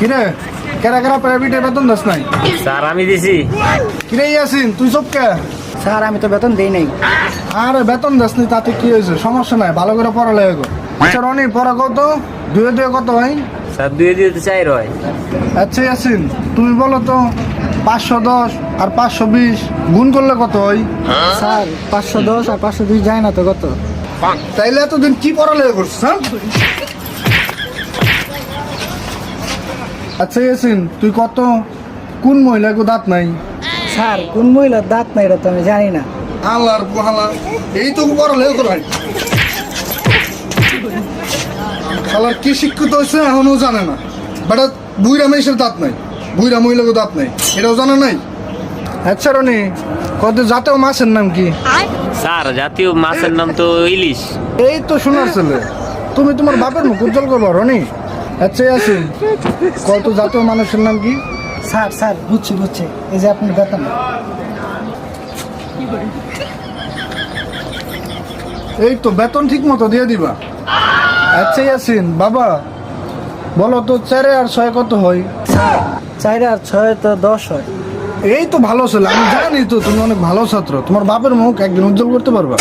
কিরে কেরা কেরা প্রাইভেটে বেতন দাস নাই? স্যার আমি দিছি। কিরে ইয়াসিন তুই সব কে? স্যার আমি তো বেতন দেই নাই। আরে বেতন দাস নি তাতে কি হয়েছে? সমস্যা নাই, ভালো করে পড়ালেখা কর। আচ্ছা রনি পড়া কত? দুয়ে দুয়ে কত হয়? স্যার 2 2 4 হয়। আচ্ছা ইয়াসিন তুমি বলো তো 510 আর 520 গুণ করলে কত হয়? স্যার 510 আর 520 যায় না তো কত? তাইলে এতদিন কি পড়ালেখা করছিস হ্যাঁ? আচ্ছা ইয়াসিন তুই কত কোন মহিলাকে দাঁত নাই? স্যার কোন মহিলার দাঁত নাই এটা তো আমি জানি না। আল্লাহর পোহালা এই তো পড়ালেখা করে ভাই। শালার কি শিক্ষিত হয়েছে এখনো জানে না। বেটা বুইরা মেয়েছের দাঁত নাই, বুইরা মহিলাকে দাঁত নাই, এটাও জানা নাই। আচ্ছা রনি কত জাতীয় মাছের নাম কি? স্যার জাতীয় মাছের নাম তো ইলিশ। এই তো শোনার ছেলে, তুমি তোমার বাপের মুখ উজ্জ্বল করবো রনি। আচ্ছা ইয়াসিন কত জাতীয় মানুষের নাম কি? স্যার স্যার বুঝছি বুঝছি, এই যে আপনার বেতন। এই তো বেতন ঠিক মতো দিয়ে দিবা। আচ্ছা ইয়াসিন বাবা বলো তো 4 আর 6 কত হয়? স্যার 4 আর 6 তো 10 হয়। এই তো ভালো ছেলে, আমি জানি তো তুমি অনেক ভালো ছাত্র, তোমার বাপের মুখ একদিন উজ্জ্বল করতে পারবা।